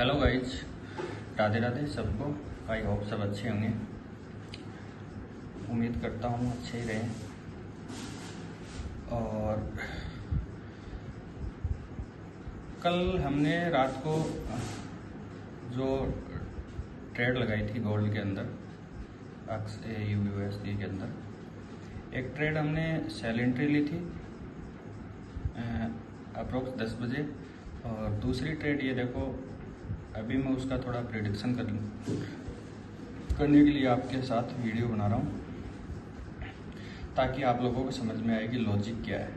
Hello guys, Radhe Radhe सबको। I hope सब अच्छे होंगे। उम्मीद करता हूँ अच्छे ही रहें। और कल हमने रात को जो ट्रेड लगाई थी गोल्ड के अंदर, USD के अंदर, एक ट्रेड हमने सेल एंट्री ली थी अप्रोक्स 10 बजे। और दूसरी ट्रेड ये देखो, अभी मैं उसका थोड़ा प्रेडिक्शन करने के लिए आपके साथ वीडियो बना रहा हूँ, ताकि आप लोगों को समझ में आए कि लॉजिक क्या है,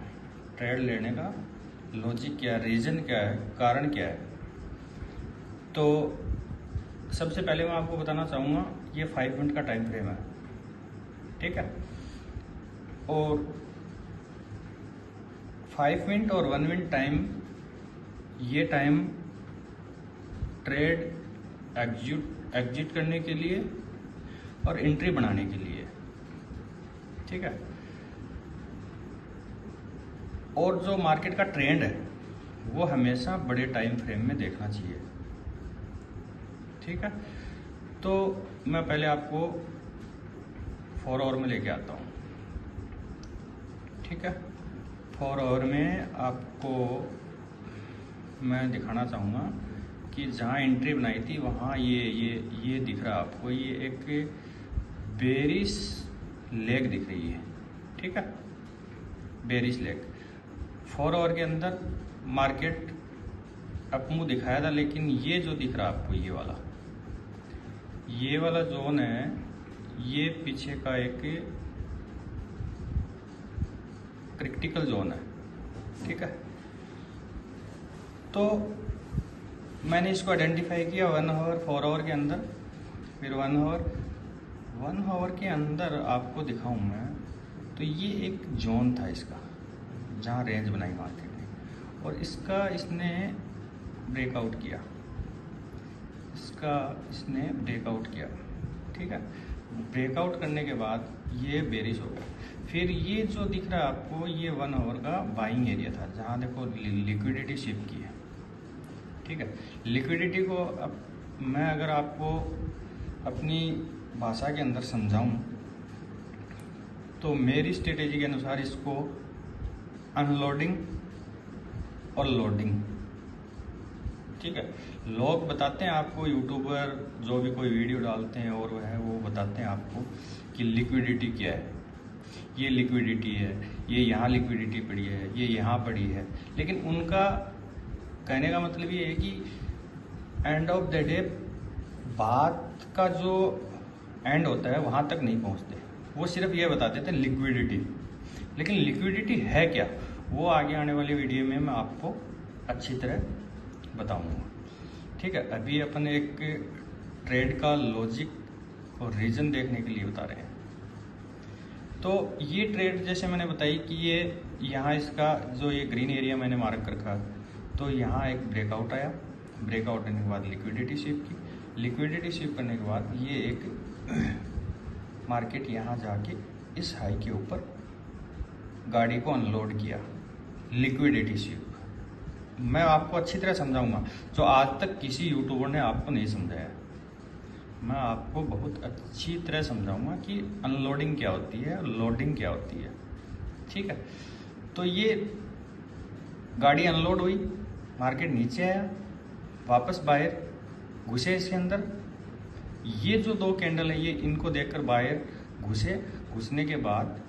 ट्रेड लेने का लॉजिक क्या है, रीज़न क्या है, कारण क्या है। तो सबसे पहले मैं आपको बताना चाहूँगा, ये 5 मिनट का टाइम फ्रेम है, ठीक है। और 5 मिनट और 1 मिनट टाइम, ये टाइम ट्रेड एग्जिट करने के लिए और एंट्री बनाने के लिए, ठीक है। और जो मार्केट का ट्रेंड है वो हमेशा बड़े टाइम फ्रेम में देखना चाहिए, ठीक है। तो मैं पहले आपको 4 आवर में लेके आता हूँ, ठीक है। 4 आवर में आपको मैं दिखाना चाहूँगा कि जहाँ एंट्री बनाई थी वहाँ ये दिख रहा है आपको, ये एक बेरिश लेग दिख रही है, ठीक है, बेरिश लेग। 4 आवर के अंदर मार्केट अप मूव दिखाया था, लेकिन ये जो दिख रहा है आपको, ये वाला जोन है, ये पीछे का एक क्रिटिकल जोन है, ठीक है। तो मैंने इसको आइडेंटिफाई किया 1 आवर 4 आवर के अंदर, फिर 1 आवर के अंदर आपको दिखाऊं मैं, तो ये एक जोन था इसका, जहाँ रेंज बनाई मार्केट ने, और इसने ब्रेकआउट किया, इसने ब्रेकआउट किया, ठीक है। ब्रेकआउट करने के बाद ये बेरिश हो गया। फिर ये जो दिख रहा है आपको, ये 1 आवर का बाइंग एरिया था, जहाँ देखो लिक्विडिटी शिफ्ट की है, ठीक है। लिक्विडिटी को अब मैं अगर आपको अपनी भाषा के अंदर समझाऊं, तो मेरी स्ट्रेटेजी के अनुसार इसको अनलोडिंग और लोडिंग, ठीक है। लोग बताते हैं आपको, यूट्यूबर जो भी कोई वीडियो डालते हैं और वो बताते हैं आपको कि लिक्विडिटी क्या है, ये लिक्विडिटी है, ये यहाँ लिक्विडिटी पड़ी है, ये यहाँ पड़ी है। लेकिन उनका कहने का मतलब ये है कि एंड ऑफ द डे बात का जो एंड होता है वहाँ तक नहीं पहुँचते, वो सिर्फ ये बता देते हैं लिक्विडिटी। लेकिन लिक्विडिटी है क्या, वो आगे आने वाली वीडियो में मैं आपको अच्छी तरह बताऊंगा, ठीक है। अभी अपन एक ट्रेड का लॉजिक और रीज़न देखने के लिए बता रहे हैं। तो ये ट्रेड जैसे मैंने बताई कि ये यहाँ इसका जो ये ग्रीन एरिया मैंने मार्क कर रखा, तो यहाँ एक ब्रेकआउट आया, ब्रेकआउट करने के बाद लिक्विडिटी शिफ्ट की, लिक्विडिटी शिफ्ट करने के बाद ये एक मार्केट यहाँ जाके इस हाई के ऊपर गाड़ी को अनलोड किया, लिक्विडिटी शिफ्ट। मैं आपको अच्छी तरह समझाऊंगा, जो आज तक किसी यूट्यूबर ने आपको नहीं समझाया। मैं आपको बहुत अच्छी तरह समझाऊंगा कि अनलोडिंग क्या होती है, लोडिंग क्या होती है, ठीक है। तो ये गाड़ी अनलोड हुई, मार्केट नीचे आया, वापस बायर घुसे इसके अंदर। ये जो 2 कैंडल है, ये इनको देखकर बायर घुसने के बाद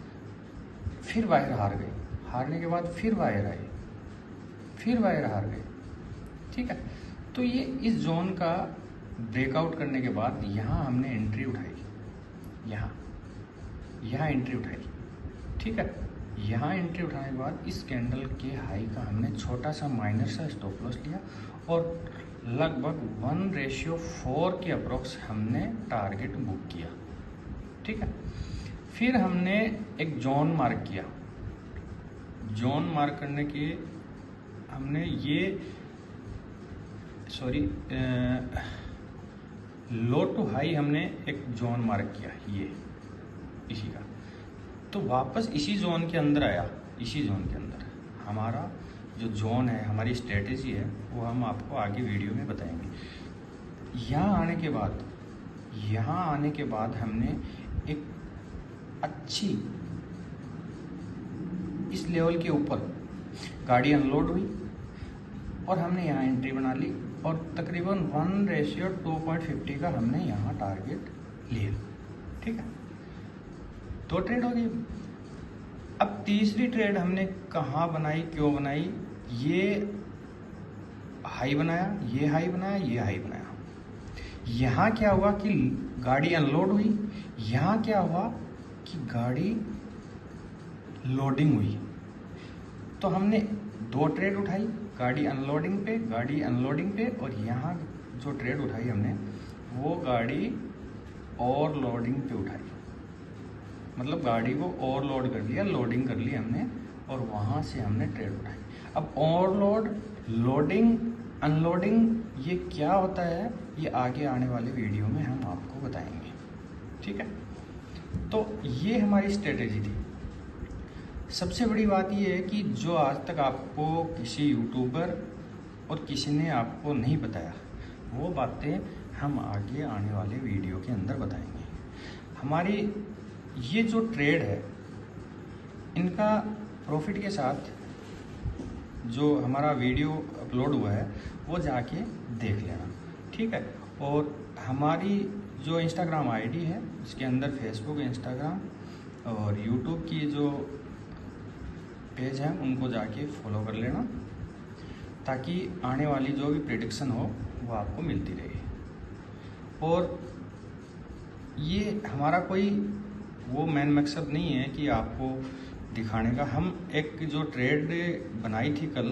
फिर बायर हार गए, हारने के बाद फिर बायर आए, फिर बायर हार गए, ठीक है। तो ये इस जोन का ब्रेकआउट करने के बाद यहाँ हमने एंट्री उठाई, यहाँ एंट्री उठाई, ठीक है। यहाँ एंट्री उठाने के बाद इस कैंडल के हाई का हमने छोटा सा माइनर सा स्टॉप लॉस लिया, और लगभग 1:4 के अप्रोक्स हमने टारगेट बुक किया, ठीक है। फिर हमने एक जोन मार्क किया, जोन मार्क करने के हमने लो टू हाई हमने एक जोन मार्क किया, ये इसी का। तो वापस इसी जोन के अंदर आया, इसी जोन के अंदर हमारा जो जोन है, हमारी स्ट्रेटेजी है, वो हम आपको आगे वीडियो में बताएंगे। यहाँ आने के बाद हमने एक अच्छी इस लेवल के ऊपर गाड़ी अनलोड हुई और हमने यहाँ एंट्री बना ली और तकरीबन 1:2.50 का हमने यहाँ टारगेट लिया। ठीक है, 2 ट्रेड हो गई। अब तीसरी ट्रेड हमने कहाँ बनाई, क्यों बनाई? ये हाई बनाया, ये हाई बनाया, ये हाई बनाया। यहाँ क्या हुआ कि गाड़ी अनलोड हुई, यहाँ क्या हुआ कि गाड़ी लोडिंग हुई। तो हमने 2 ट्रेड उठाई, गाड़ी अनलोडिंग पे और यहाँ जो ट्रेड उठाई हमने वो गाड़ी और लोडिंग पे उठाई। मतलब गाड़ी को और लोड कर लिया, लोडिंग कर ली हमने और वहाँ से हमने ट्रेड उठाई। अब ओवरलोड, लोडिंग, अनलोडिंग ये क्या होता है, ये आगे आने वाले वीडियो में हम आपको बताएंगे। ठीक है, तो ये हमारी स्ट्रेटेजी थी। सबसे बड़ी बात ये है कि जो आज तक आपको किसी यूट्यूबर और किसी ने आपको नहीं बताया, वो बातें हम आगे आने वाले वीडियो के अंदर बताएंगे। हमारी ये जो ट्रेड है, इनका प्रॉफिट के साथ जो हमारा वीडियो अपलोड हुआ है वो जाके देख लेना। ठीक है, और हमारी जो इंस्टाग्राम आईडी है उसके अंदर फेसबुक, इंस्टाग्राम और यूट्यूब की जो पेज हैं उनको जाके फॉलो कर लेना, ताकि आने वाली जो भी प्रेडिक्शन हो वो आपको मिलती रहे। और ये हमारा कोई वो मेन मकसद नहीं है कि आपको दिखाने का। हम एक जो ट्रेड बनाई थी कल,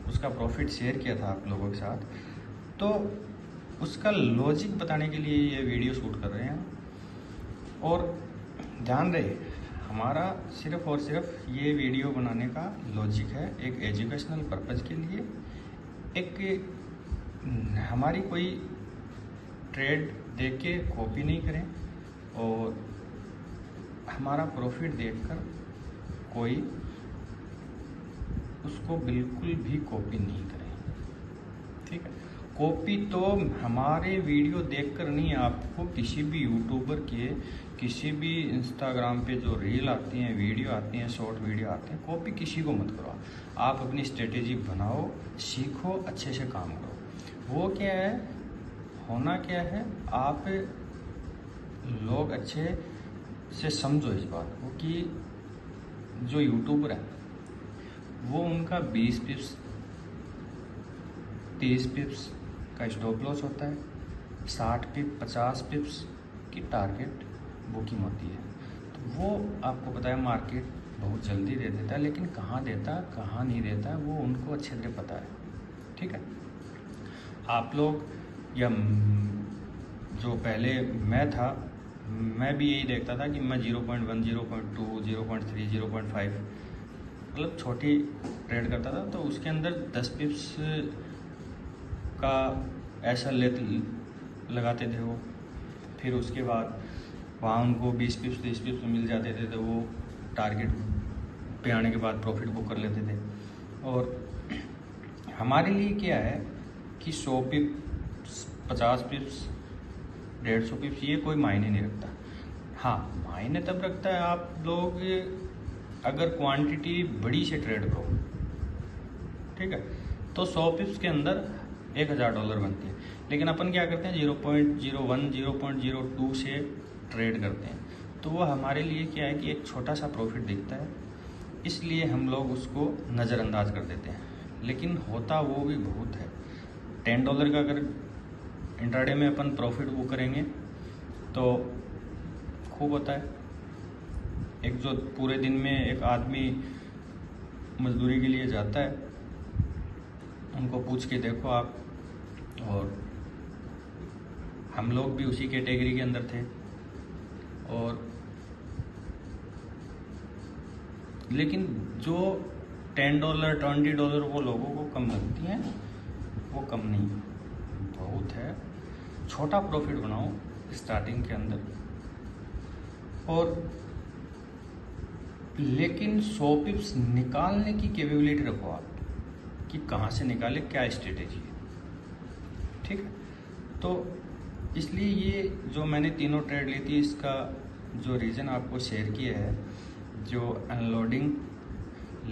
उसका प्रॉफिट शेयर किया था आप लोगों के साथ, तो उसका लॉजिक बताने के लिए ये वीडियो शूट कर रहे हैं। और ध्यान रहे, हमारा सिर्फ और सिर्फ ये वीडियो बनाने का लॉजिक है एक एजुकेशनल पर्पज़ के लिए। एक हमारी कोई ट्रेड देख के कॉपी नहीं करें और हमारा प्रॉफिट देखकर कोई उसको बिल्कुल भी कॉपी नहीं करें। ठीक है, कॉपी तो हमारे वीडियो देखकर नहीं, आपको किसी भी यूट्यूबर के, किसी भी इंस्टाग्राम पे जो रील आती हैं, वीडियो आती हैं, शॉर्ट वीडियो आते हैं, कॉपी किसी को मत करो। आप अपनी स्ट्रेटेजी बनाओ, सीखो, अच्छे से काम करो। वो क्या है, होना क्या है, आप लोग अच्छे से समझो इस बात को कि जो यूट्यूबर है वो उनका 20 पिप्स 30 पिप्स का स्टॉप लॉस होता है, 60 पिप 50 पिप्स की टारगेट बुकिंग होती है। तो वो आपको पता है मार्केट बहुत जल्दी दे देता है, लेकिन कहाँ देता है कहाँ नहीं देता है वो उनको अच्छे तरह पता है। ठीक है, आप लोग या जो पहले मैं था, मैं भी यही देखता था कि मैं 0.1, 0.2, 0.3, 0.5 मतलब छोटी ट्रेड करता था, तो उसके अंदर 10 पिप्स का ऐसा लगाते थे वो। फिर उसके बाद वहाँ उनको 20 पिप्स 30 पिप्स मिल जाते थे, तो वो टारगेट पे आने के बाद प्रॉफिट बुक कर लेते थे। और हमारे लिए क्या है कि 100 पिप्स 50 पिप्स 150 पिप्स ये कोई मायने नहीं रखता। हाँ, मायने तब रखता है आप लोग अगर क्वांटिटी बड़ी से ट्रेड करो। ठीक है, तो 100 पिप्स के अंदर $1000 बनते हैं, लेकिन अपन क्या करते हैं 0.01 0.02 से ट्रेड करते हैं। तो वो हमारे लिए क्या है कि एक छोटा सा प्रॉफिट दिखता है, इसलिए हम लोग उसको नज़रअंदाज कर देते हैं, लेकिन होता वो भी बहुत है। $10 का अगर इंट्राडे में अपन प्रॉफिट बुक करेंगे तो खूब होता है। एक जो पूरे दिन में एक आदमी मजदूरी के लिए जाता है, उनको पूछ के देखो आप, और हम लोग भी उसी कैटेगरी के अंदर थे। और लेकिन जो $10 $20 वो लोगों को कम लगती हैं, वो कम नहीं, बहुत है। छोटा प्रॉफिट बनाओ स्टार्टिंग के अंदर, और लेकिन 100 पिप्स निकालने की कैपेबिलिटी रखो आप कि कहाँ से निकाले, क्या स्ट्रेटेजी है। ठीक है, तो इसलिए ये जो मैंने तीनों ट्रेड ली थी, इसका जो रीज़न आपको शेयर किया है, जो अनलोडिंग,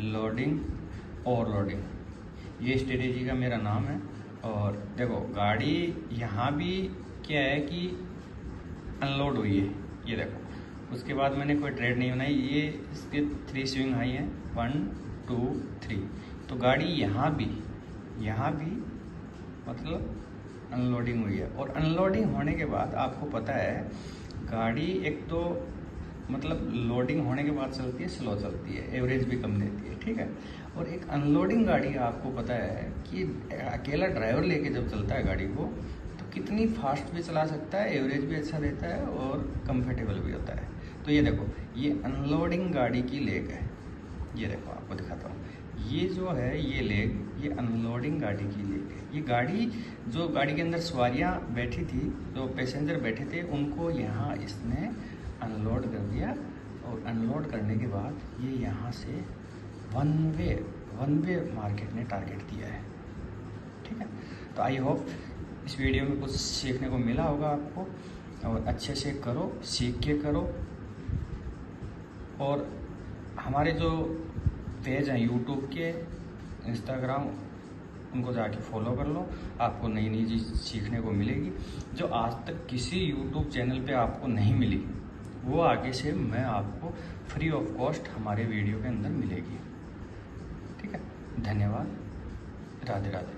लोडिंग, ओवरलोडिंग, ये स्ट्रेटेजी का मेरा नाम है। और देखो गाड़ी यहाँ भी क्या है कि अनलोड हुई है, ये देखो, उसके बाद मैंने कोई ट्रेड नहीं बनाई, ये इसके 3 स्विंग हाई हैं, 1 2 3, तो गाड़ी यहाँ भी मतलब अनलोडिंग हुई है। और अनलोडिंग होने के बाद आपको पता है गाड़ी एक तो मतलब लोडिंग होने के बाद चलती है, स्लो चलती है, एवरेज भी कम देती है, ठीक है। और एक अनलोडिंग गाड़ी आपको पता है कि अकेला ड्राइवर लेके जब चलता है गाड़ी को, तो कितनी फास्ट भी चला सकता है, एवरेज भी अच्छा देता है और कंफर्टेबल भी होता है। तो ये देखो, ये अनलोडिंग गाड़ी की लेग है, ये देखो आपको दिखाता हूँ, ये जो है ये लेग, ये अनलोडिंग गाड़ी की लेग है। ये गाड़ी जो गाड़ी के अंदर सवारियाँ बैठी थी, जो पैसेंजर बैठे थे, उनको यहाँ इसने अनलोड कर दिया। और अनलोड करने के बाद ये यहाँ से वन वे मार्केट ने टारगेट दिया है, ठीक है। तो आई होप इस वीडियो में कुछ सीखने को मिला होगा आपको, और अच्छे से करो, सीख के करो। और हमारे जो पेज हैं यूट्यूब के, इंस्टाग्राम, उनको जाके फॉलो कर लो, आपको नई नई चीज़ सीखने को मिलेगी जो आज तक किसी यूट्यूब चैनल पे आपको नहीं मिली, वो आगे से मैं आपको फ्री ऑफ कॉस्ट हमारे वीडियो के अंदर मिलेगी, ठीक है। धन्यवाद, राधे राधे।